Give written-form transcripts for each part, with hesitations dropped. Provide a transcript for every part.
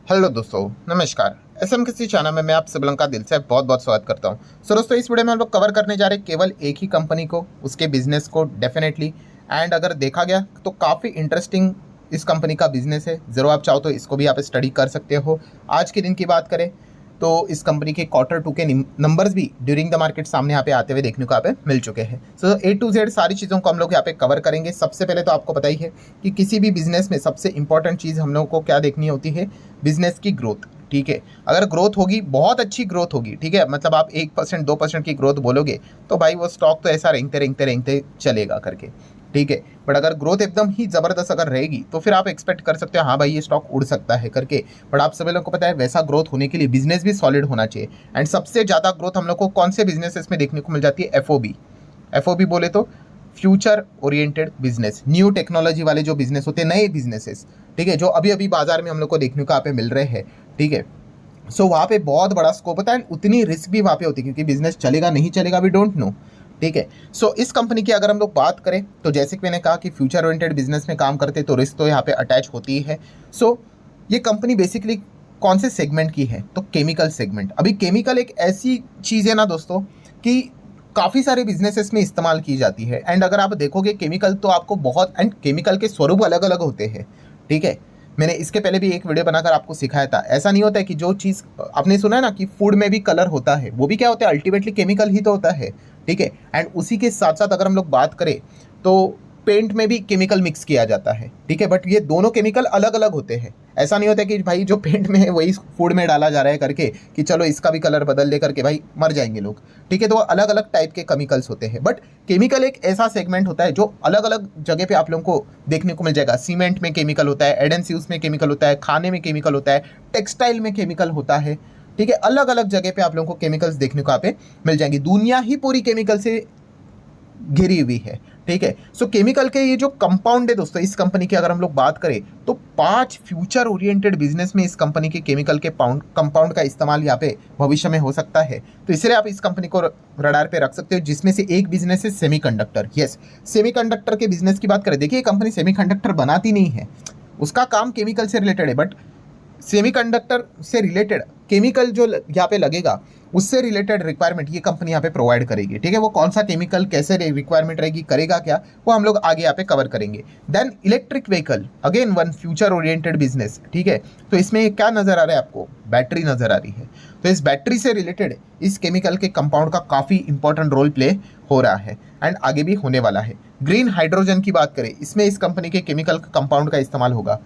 Hello दोस्तों, नमस्कार। SM किसी चैनल में मैं आप सभी का दिल से बहुत बहुत स्वागत करता हूं। सो दोस्तों, इस वीडियो में हम लोग कवर करने जा रहे हैं केवल एक ही कंपनी को, उसके बिजनेस को डेफिनेटली। एंड अगर देखा गया तो काफ़ी इंटरेस्टिंग इस कंपनी का बिजनेस है। ज़रूर आप चाहो तो इसको भी आप स्टडी कर सकते हो। आज के दिन की बात करें तो इस कंपनी के क्वार्टर 2 के नंबर्स भी ड्यूरिंग द मार्केट सामने यहाँ पे आते हुए देखने को यहाँ पे मिल चुके हैं। सो ए टू जेड सारी चीज़ों को हम लोग यहाँ पे कवर करेंगे। सबसे पहले तो आपको पता ही है कि किसी भी बिजनेस में सबसे इंपॉर्टेंट चीज़ हम लोगों को क्या देखनी होती है, बिजनेस की ग्रोथ। ठीक है, अगर ग्रोथ होगी, बहुत अच्छी ग्रोथ होगी, ठीक है, मतलब आप 1% 2% की ग्रोथ बोलोगे तो भाई वो स्टॉक तो ऐसा रेंगते रेंगते रेंगते चलेगा करके। ठीक है, बट अगर ग्रोथ एकदम ही ज़बरदस्त अगर रहेगी तो फिर आप एक्सपेक्ट कर सकते हो हाँ भाई ये स्टॉक उड़ सकता है करके। बट आप सभी लोगों को पता है वैसा ग्रोथ होने के लिए बिजनेस भी सॉलिड होना चाहिए। एंड सबसे ज़्यादा ग्रोथ हम लोग को कौन से बिजनेसेस में देखने को मिल जाती है? एफओबी। एफओबी बोले तो future oriented business, new technology वाले जो बिजनेस होते हैं, नए बिजनेसेस, ठीक है, जो अभी अभी बाजार में हम लोग को देखने को यहाँ पे मिल रहे हैं। ठीक है, सो वहाँ पे बहुत बड़ा स्कोप होता है एंड उतनी रिस्क भी वहाँ पे होती है क्योंकि बिजनेस चलेगा नहीं चलेगा वी डोंट नो। ठीक है, सो इस कंपनी की अगर हम लोग बात करें तो जैसे कि मैंने कहा कि फ्यूचर ओरिएंटेड बिजनेस में काम करते तो रिस्क तो यहाँ पे अटैच होती है। सो ये कंपनी बेसिकली कौन से सेगमेंट की है? तो केमिकल सेगमेंट। अभी केमिकल एक ऐसी चीज़ है ना दोस्तों कि काफ़ी सारे बिजनेसेस में इस्तेमाल की जाती है। एंड अगर आप देखोगे केमिकल तो आपको बहुत, एंड केमिकल के स्वरूप अलग अलग होते हैं। ठीक है, मैंने इसके पहले भी एक वीडियो बनाकर आपको सिखाया था। ऐसा नहीं होता है कि जो चीज़ आपने सुना है ना कि फूड में भी कलर होता है, वो भी क्या होता है? अल्टीमेटली केमिकल ही तो होता है। ठीक है, एंड उसी के साथ साथ अगर हम लोग बात करें तो पेंट में भी केमिकल मिक्स किया जाता है। ठीक है, बट ये दोनों केमिकल अलग अलग होते हैं। ऐसा नहीं होता कि भाई जो पेंट में है वही फूड में डाला जा रहा है करके कि चलो इसका भी कलर बदल ले करके भाई मर जाएंगे लोग। ठीक है, तो अलग अलग टाइप के केमिकल्स होते हैं। बट केमिकल एक ऐसा सेगमेंट होता है जो अलग अलग जगह पे आप लोगों को देखने को मिल जाएगा। सीमेंट में केमिकल होता है, एडेंसिव्स में केमिकल होता है, खाने में केमिकल होता है, टेक्सटाइल में केमिकल होता है। ठीक है, अलग अलग जगह पे आप लोगों को केमिकल्स देखने को यहाँ पे मिल जाएंगी। दुनिया ही पूरी केमिकल से घिरी हुई है। ठीक है, सो केमिकल के ये जो कंपाउंड है दोस्तों, इस कंपनी की अगर हम लोग बात करें तो 5 फ्यूचर ओरिएंटेड बिजनेस में इस कंपनी के केमिकल के कंपाउंड का इस्तेमाल यहाँ पे भविष्य में हो सकता है। तो इसलिए आप इस कंपनी को रडार पे रख सकते हो, जिसमें से एक बिजनेस है सेमीकंडक्टर। यस, सेमीकंडक्टर के बिजनेस की बात करें, देखिए कंपनी सेमीकंडक्टर बनाती नहीं है, उसका काम केमिकल से रिलेटेड है। बट सेमीकंडक्टर से रिलेटेड केमिकल जो यहाँ पे लगेगा उससे रिलेटेड रिक्वायरमेंट ये कंपनी यहाँ पे प्रोवाइड करेगी। ठीक है, वो कौन सा केमिकल, कैसे रिक्वायरमेंट रहेगी, करेगा क्या, वो हम लोग आगे यहाँ पे कवर करेंगे। Then electric vehicle, again one future oriented business. ठीक है, तो इसमें क्या नजर आ रहा है आपको? बैटरी नजर आ रही है। तो इस बैटरी से रिलेटेड इस केमिकल के कंपाउंड का काफ़ी इंपॉर्टेंट रोल प्ले हो रहा है एंड आगे भी होने वाला है। ग्रीन हाइड्रोजन की बात करें, इसमें इस कंपनी के केमिकल कंपाउंड का इस्तेमाल होगा।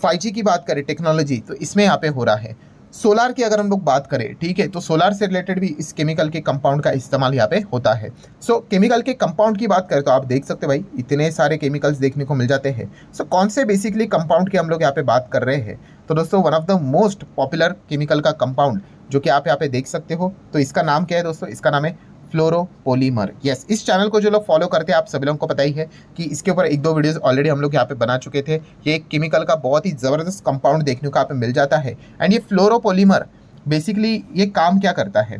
5G की बात करें टेक्नोलॉजी, तो इसमें यहाँ पे हो रहा है। सोलार की अगर हम लोग बात करें, ठीक है, तो सोलार से रिलेटेड भी इस केमिकल के कंपाउंड का इस्तेमाल यहाँ पे होता है। सो केमिकल के कंपाउंड की बात करें तो आप देख सकते हैं भाई इतने सारे केमिकल्स देखने को मिल जाते हैं। सो कौन से बेसिकली कंपाउंड की हम लोग यहाँ पे बात कर रहे हैं? तो दोस्तों one of the most popular chemical का कंपाउंड जो कि आप यहाँ पे देख सकते हो, तो इसका नाम क्या है दोस्तों? इसका नाम है फ्लोरोपोलीमर। यस, इस चैनल को जो लोग फॉलो करते हैं आप सभी लोगों को पता ही है कि इसके ऊपर एक दो वीडियोस ऑलरेडी हम लोग यहाँ पे बना चुके थे। ये एक केमिकल का बहुत ही ज़बरदस्त कंपाउंड देखने को यहाँ पे मिल जाता है। एंड ये फ्लोरोपोलीमर बेसिकली ये काम क्या करता है?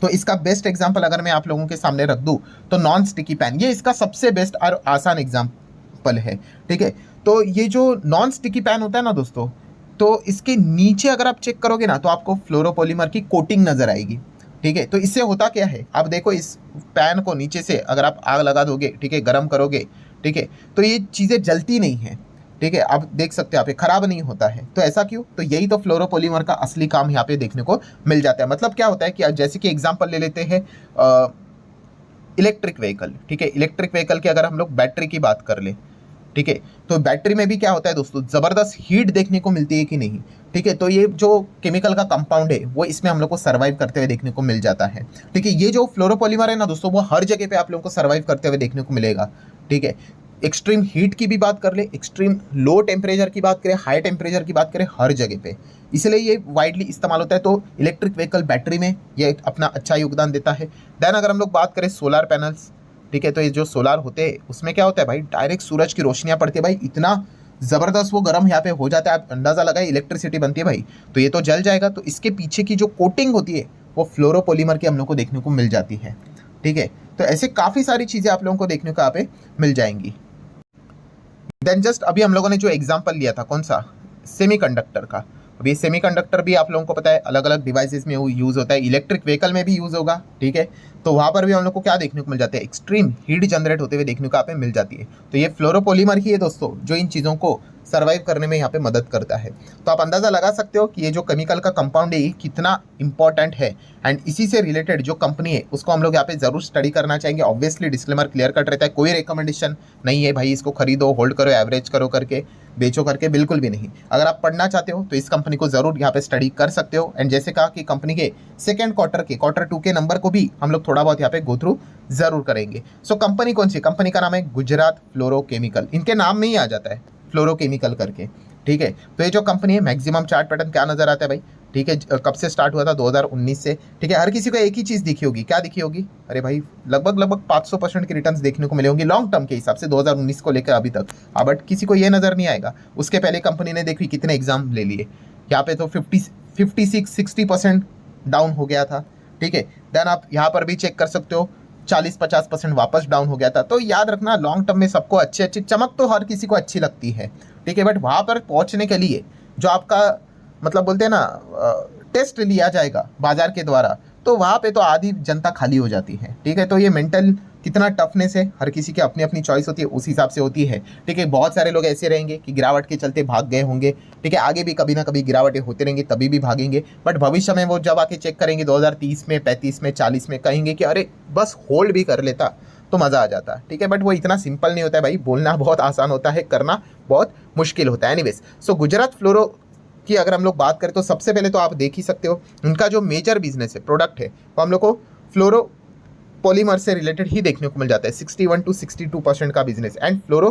तो इसका बेस्ट एग्जाम्पल अगर मैं आप लोगों के सामने रख दूँ तो नॉन स्टिकी पैन, ये इसका सबसे बेस्ट और आसान एग्जाम्पल है। ठीक है, तो ये जो नॉन स्टिकी पैन होता है ना दोस्तों, तो इसके नीचे अगर आप चेक करोगे ना तो आपको फ्लोरोपोलीमर की कोटिंग नजर आएगी। ठीक है, तो इससे होता क्या है, आप देखो इस पैन को नीचे से अगर आप आग लगा दोगे, ठीक है, गर्म करोगे, ठीक है, तो ये चीज़ें जलती नहीं है। ठीक है, आप देख सकते हो, आप खराब नहीं होता है। तो ऐसा क्यों? तो यही तो फ्लोरोपोलीमर का असली काम यहाँ पे देखने को मिल जाता है। मतलब क्या होता है कि जैसे कि एग्जांपल ले लेते हैं इलेक्ट्रिक व्हीकल। ठीक है, इलेक्ट्रिक व्हीकल की अगर हम लोग बैटरी की बात कर ले, ठीक है, तो बैटरी में भी क्या होता है दोस्तों, जबरदस्त हीट देखने को मिलती है कि नहीं? ठीक है, तो ये जो केमिकल का कंपाउंड है वो इसमें हम लोग को सर्वाइव करते हुए देखने को मिल जाता है। ठीक है, ये जो फ्लोरोपॉलीमर है ना दोस्तों, वो हर जगह पे आप लोगों को सर्वाइव करते हुए देखने को मिलेगा। ठीक है, एक्सट्रीम हीट की भी बात कर ले, एक्सट्रीम लो टेम्परेचर की बात करें, हाई टेम्परेचर की बात करें, हर जगह पे इसलिए ये वाइडली इस्तेमाल होता है। तो इलेक्ट्रिक व्हीकल बैटरी में ये अपना अच्छा योगदान देता है। देन अगर हम लोग बात करें सोलर पैनल्स, ठीक है, तो ये जो सोलार होते हैं उसमें क्या होता है भाई, डायरेक्ट सूरज की रोशनियाँ पड़ती है भाई, इतना ज़बरदस्त वो गर्म यहाँ पे हो जाता है, आप अंदाज़ा लगाए, इलेक्ट्रिसिटी बनती है भाई, तो ये तो जल जाएगा। तो इसके पीछे की जो कोटिंग होती है वो फ्लोरोपोलीमर की हम लोग को देखने को मिल जाती है। ठीक है, तो ऐसे काफ़ी सारी चीज़ें आप लोगों को देखने को यहाँ पे मिल जाएंगी। देन जस्ट अभी हम लोगों ने जो एग्जाम्पल लिया था, कौन सा? सेमीकंडक्टर का, अभी सेमीकंडक्टर भी आप लोगों को पता है अलग अलग डिवाइसेस में यूज़ होता है, इलेक्ट्रिक व्हीकल में भी यूज़ होगा, ठीक है। तो वहाँ पर भी हम लोग को क्या देखने को मिल जाता है, एक्सट्रीम हीट जनरेट होते हुए देखने को यहाँ पे मिल जाती है। तो ये फ्लोरोपॉलीमर ही है दोस्तों, जो इन चीज़ों को सर्वाइव करने में यहाँ पे मदद करता है। तो आप अंदाज़ा लगा सकते हो कि ये जो केमिकल का कंपाउंड है ये कितना इंपॉर्टेंट है, एंड इसी से रिलेटेड जो कंपनी है उसको हम लोग यहाँ पे ज़रूर स्टडी करना चाहेंगे। ऑब्वियसली डिस्क्लेमर क्लियर कट रहता है, कोई रिकमेंडेशन नहीं है भाई इसको खरीदो, होल्ड करो, एवरेज करो करके, बेचो करके, बिल्कुल भी नहीं। अगर आप पढ़ना चाहते हो तो इस कंपनी को ज़रूर यहाँ पे स्टडी कर सकते हो। एंड जैसे कहा कि कंपनी के सेकेंड क्वार्टर 2 के नंबर को भी हम लोग थोड़ा बहुत यहाँ पे गो थ्रू जरूर करेंगे। सो कंपनी कौन सी, कंपनी का नाम है गुजरात फ्लोरोकेमिकल, इनके नाम में ही आ जाता है फ्लोरोकेमिकल करके, ठीक है। तो ये जो कंपनी है मैक्सिमम चार्ट पैटर्न क्या नजर आता है भाई, ठीक है। कब से स्टार्ट हुआ था, 2019 से, ठीक है। हर किसी को एक ही चीज़ दिखी होगी, क्या दिखी होगी, अरे भाई लगभग 500% की रिटर्न्स देखने को मिले होंगे लॉन्ग टर्म के हिसाब से 2019 को लेकर अभी तक। बट किसी को ये नज़र नहीं आएगा उसके पहले कंपनी ने देखी कितने एग्जाम ले लिए, यहाँ पे तो 56-60% डाउन हो गया था, ठीक है। देन आप यहाँ पर भी चेक कर सकते हो 40-50% वापस डाउन हो गया था। तो याद रखना लॉन्ग टर्म में सबको अच्छी अच्छी चमक तो हर किसी को अच्छी लगती है, ठीक है। बट वहाँ पर पहुँचने के लिए जो आपका मतलब बोलते हैं ना टेस्ट लिया जाएगा बाजार के द्वारा, तो वहाँ पे तो आधी जनता खाली हो जाती है, ठीक है। तो ये मेंटल कितना टफनेस है, हर किसी की अपनी अपनी चॉइस होती है, उस हिसाब से होती है, ठीक है। बहुत सारे लोग ऐसे रहेंगे कि गिरावट के चलते भाग गए होंगे, ठीक है। आगे भी कभी ना कभी गिरावटें होते रहेंगे, तभी भी भागेंगे। बट भविष्य में वो जब आके चेक करेंगे 2030 में, 35 में, 40 में, कहेंगे कि अरे बस होल्ड भी कर लेता तो मज़ा आ जाता, ठीक है। बट वो इतना सिंपल नहीं होता है भाई, बोलना बहुत आसान होता है, करना बहुत मुश्किल होता है। एनीवेज, सो गुजरात फ्लोरो की अगर हम लोग बात करें तो सबसे पहले तो आप देख ही सकते हो उनका जो मेजर बिजनेस है, प्रोडक्ट है, वो हम लोग को फ्लोरो पॉलीमर से रिलेटेड ही देखने को मिल जाता है। 61-62% का बिजनेस। एंड फ्लोरो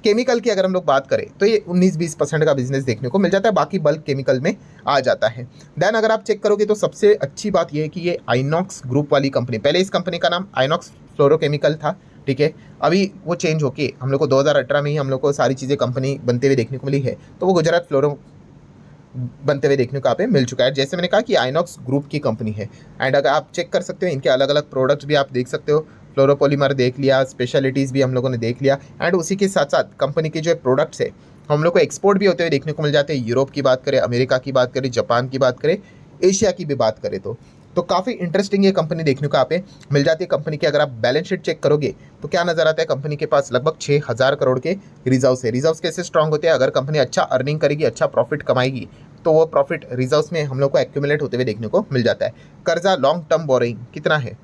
केमिकल की अगर हम लोग बात करें तो ये 19-20% का बिजनेस देखने को मिल जाता है, बाकी बल्क केमिकल में आ जाता है। देन अगर आप चेक करोगे तो सबसे अच्छी बात यह है कि ये आइनॉक्स ग्रुप वाली कंपनी, पहले इस कंपनी का नाम आइनॉक्स फ्लोरोकेमिकल था, ठीक है। अभी वो चेंज होके हम लोग को 2018 में ही हम लोग को सारी चीज़ें कंपनी बनते हुए देखने को मिली है, तो वो गुजरात फ्लोरो बनते हुए देखने को यहाँ पे मिल चुका है। जैसे मैंने कहा कि आइनॉक्स ग्रुप की कंपनी है। एंड अगर आप चेक कर सकते हो इनके अलग अलग प्रोडक्ट्स भी आप देख सकते हो, फ्लोरोपॉलीमर देख लिया, स्पेशलिटीज़ भी हम लोगों ने देख लिया। एंड उसी के साथ साथ कंपनी के जो प्रोडक्ट्स है हम लोग को एक्सपोर्ट भी होते हुए देखने को मिल जाते हैं। यूरोप की बात करें, अमेरिका की बात करें, जापान की बात करें, एशिया की भी बात करें तो काफ़ी इंटरेस्टिंग ये कंपनी देखने को यहाँ पे मिल जाती है। कंपनी की अगर आप बैलेंस शीट चेक करोगे तो क्या नजर आता है, कंपनी के पास लगभग 6,000 करोड़ के रिजर्व्स है। रिजर्व्स कैसे स्ट्रांग होते हैं, अगर कंपनी अच्छा अर्निंग करेगी, अच्छा प्रॉफिट कमाएगी, तो वो प्रॉफिट रिजर्व्स में हम लोग को एक्यूमुलेट होते हुए देखने को मिल जाता है। कर्जा लॉन्ग टर्म बोरिंग कितना है,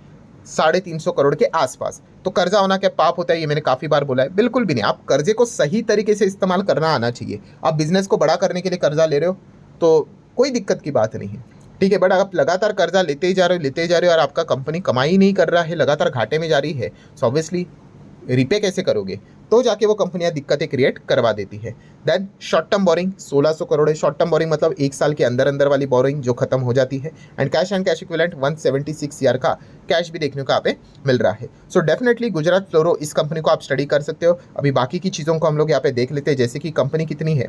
350 करोड़ के आसपास। तो कर्जा होना क्या पाप होता है, ये मैंने काफ़ी बार बोला है, बिल्कुल भी नहीं। आप कर्जे को सही तरीके से इस्तेमाल करना आना चाहिए। आप बिजनेस को बड़ा करने के लिए कर्जा ले रहे हो तो कोई दिक्कत की बात नहीं है, ठीक है। बट आप लगातार कर्जा लेते ही जा रहे हो और आपका कंपनी कमाई नहीं कर रहा है, लगातार घाटे में जा रही है, सो ऑब्वियसली रिपे कैसे करोगे, तो जाके वो कंपनियां दिक्कतें क्रिएट करवा देती है। Then short term boring 1600 crore है। शॉर्ट टर्म बोरिंग मतलब एक साल के अंदर अंदर वाली बोरिंग जो खत्म हो जाती है। एंड कैश इक्विवेलेंट 176 ईयर का कैश भी देखने को यहाँ पे मिल रहा है। सो डेफिनेटली गुजरात फ्लोरो इस कंपनी को आप स्टडी कर सकते हो। अभी बाकी की चीज़ों को हम लोग यहाँ पे देख लेते हैं, जैसे कि कंपनी कितनी है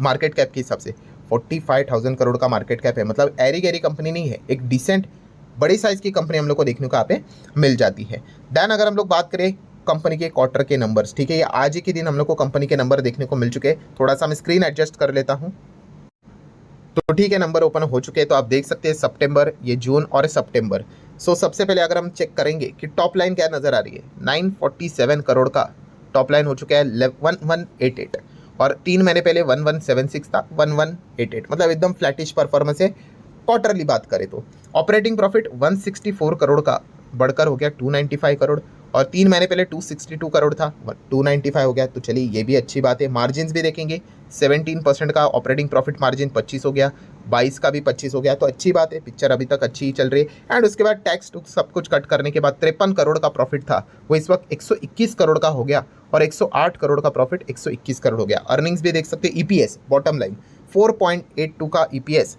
मार्केट कैप के हिसाब से, 45,000 करोड़ का मार्केट कैप है। मतलब एरी गैरी कंपनी नहीं है, एक डिसेंट बड़ी साइज की कंपनी हम लोग को देखने को यहाँ पे मिल जाती है। देन अगर हम लोग बात करें कंपनी के क्वार्टर के नंबर्स, ठीक है, ये आज ही के दिन हम लोग को कंपनी के नंबर देखने को मिल चुके हैं। थोड़ा सा मैं स्क्रीन एडजस्ट कर लेता हूँ तो ठीक है, नंबर ओपन हो चुके हैं। तो आप देख सकते हैं सितंबर, ये जून और सितंबर। सो सबसे पहले अगर हम चेक करेंगे कि टॉप लाइन क्या नज़र आ रही है, 947 करोड़ का टॉप लाइन हो चुका है, 1188। और 3 महीने पहले 1176 था, 1188, मतलब एकदम फ्लैटिश परफॉर्मेंस है। क्वार्टरली बात करें तो ऑपरेटिंग प्रॉफिट 164 करोड़ का बढ़कर हो गया 295 करोड़, और 3 महीने पहले 262 करोड़ था, 295 हो गया। तो चलिए ये भी अच्छी बात है। मार्जिन भी देखेंगे, 17% का ऑपरेटिंग प्रॉफिट मार्जिन 25 हो गया, 22 का भी 25 हो गया, तो अच्छी बात है। पिक्चर अभी तक अच्छी ही चल रही है। एंड उसके बाद टैक्स टूक्स सब कुछ कट करने के बाद 53 करोड़ का प्रॉफिट था, वो इस वक्त 121 करोड़ का हो गया, और 108 करोड़ का प्रॉफिट 121 करोड़ हो गया। अर्निंग्स भी देख सकते हैं। ईपीएस बॉटम लाइन 4.82 का ईपीएस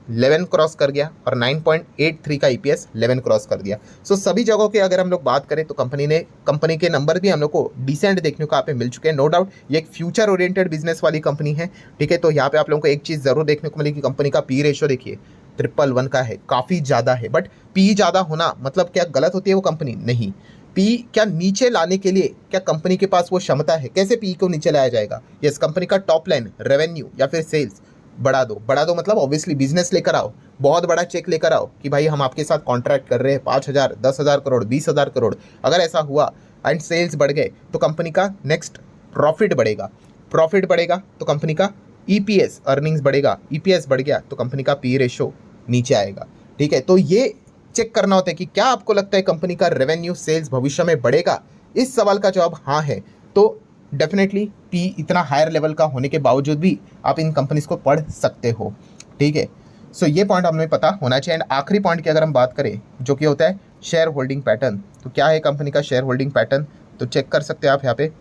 11 क्रॉस कर गया, और 9.83 का ईपीएस 11 क्रॉस कर दिया। सो सभी जगहों के अगर हम लोग बात करें तो कंपनी के नंबर भी हम लोग को डिसेंट देखने को यहाँ पे मिल चुके हैं। नो डाउट ये एक फ्यूचर ओरिएंटेड बिजनेस वाली कंपनी है, ठीक है। तो यहाँ पे आप लोगों को एक चीज़ जरूर देखने को मिलेगी, कंपनी का पी रेशियो देखिए 111 का है, काफ़ी ज़्यादा है। बट पी ज़्यादा होना मतलब क्या गलत होती है वो कंपनी? नहीं। पी क्या नीचे लाने के लिए क्या कंपनी के पास वो क्षमता है? कैसे पी को नीचे लाया जाएगा? यस, कंपनी का टॉप लाइन रेवेन्यू या फिर सेल्स बढ़ा दो मतलब ऑब्वियसली बिजनेस लेकर आओ, बहुत बड़ा चेक लेकर आओ कि भाई हम आपके साथ कॉन्ट्रैक्ट कर रहे हैं 5,000, 10,000 करोड़, 20,000 करोड़। अगर ऐसा हुआ एंड सेल्स बढ़ गए तो कंपनी का नेक्स्ट प्रॉफिट बढ़ेगा तो कंपनी का ईपीएस अर्निंग्स बढ़ेगा, ईपीएस बढ़ गया तो कंपनी का पी रेशो नीचे आएगा। ठीक है, तो ये चेक करना होता है कि क्या आपको लगता है कंपनी का रेवेन्यू सेल्स भविष्य में बढ़ेगा। इस सवाल का जवाब हाँ है तो डेफिनेटली पी इतना हायर लेवल का होने के बावजूद भी आप इन कंपनीज को पढ़ सकते हो। ठीक है, सो ये पॉइंट हमें पता होना चाहिए। एंड आखिरी पॉइंट की अगर हम बात करें जो कि होता है शेयर होल्डिंग पैटर्न, तो क्या है कंपनी का शेयर होल्डिंग पैटर्न, तो चेक कर सकते हैं आप यहाँ पे।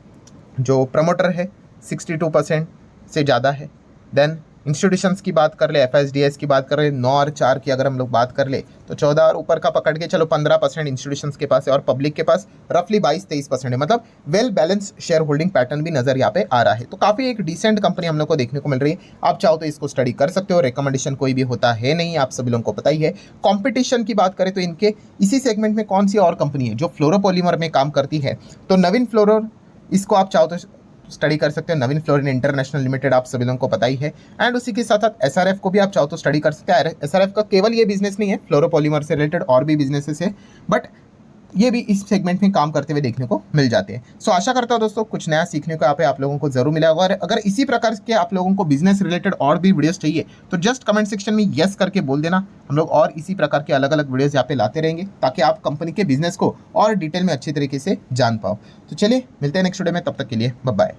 जो प्रमोटर है 62% से ज़्यादा है। देन इंस्टीट्यूशंस की बात कर ले, एफएसडीएस की बात कर ले, 9 और 4 की अगर हम लोग बात कर ले तो 14 और ऊपर का पकड़ के चलो 15% इंस्टीट्यूशंस के पास है और पब्लिक के पास रफली 22-23% है। मतलब well balance share holding pattern भी नजर यहाँ पे आ रहा है। तो काफ़ी एक डिसेंट कंपनी हम लोग को देखने को मिल रही है। आप चाहो तो इसको स्टडी कर सकते हो, रिकमेंडेशन कोई भी होता है नहीं, आप सभी लोगों को पता ही है। कॉम्पिटिशन की बात करें तो इनके इसी सेगमेंट में कौन सी और कंपनी है जो फ्लोरोपॉलीमर में काम करती है, तो नवीन फ्लोरो, इसको आप चाहो तो स्टडी कर सकते हैं। नवीन फ्लोरिन इंटरनेशनल लिमिटेड आप सभी लोगों को पता ही है। एंड उसी के साथ साथ एसआरएफ को भी आप चाहो तो स्टडी कर सकते हैं। एसआरएफ का केवल ये बिजनेस नहीं है, फ्लोरोपॉलीमर से रिलेटेड और भी बिजनेसेस है, बट ये भी इस सेगमेंट में काम करते हुए देखने को मिल जाते हैं। सो आशा करता हूं दोस्तों कुछ नया सीखने को यहाँ पे आप लोगों को जरूर मिला होगा। और अगर इसी प्रकार के आप लोगों को बिजनेस रिलेटेड और भी वीडियोस चाहिए तो जस्ट कमेंट सेक्शन में यस करके बोल देना, हम लोग और इसी प्रकार के अलग अलग वीडियोस यहाँ पे लाते रहेंगे ताकि आप कंपनी के बिजनेस को और डिटेल में अच्छी तरीके से जान पाओ। तो चलिए मिलते हैं नेक्स्ट वीडियो में, तब तक के लिए बाय बाय।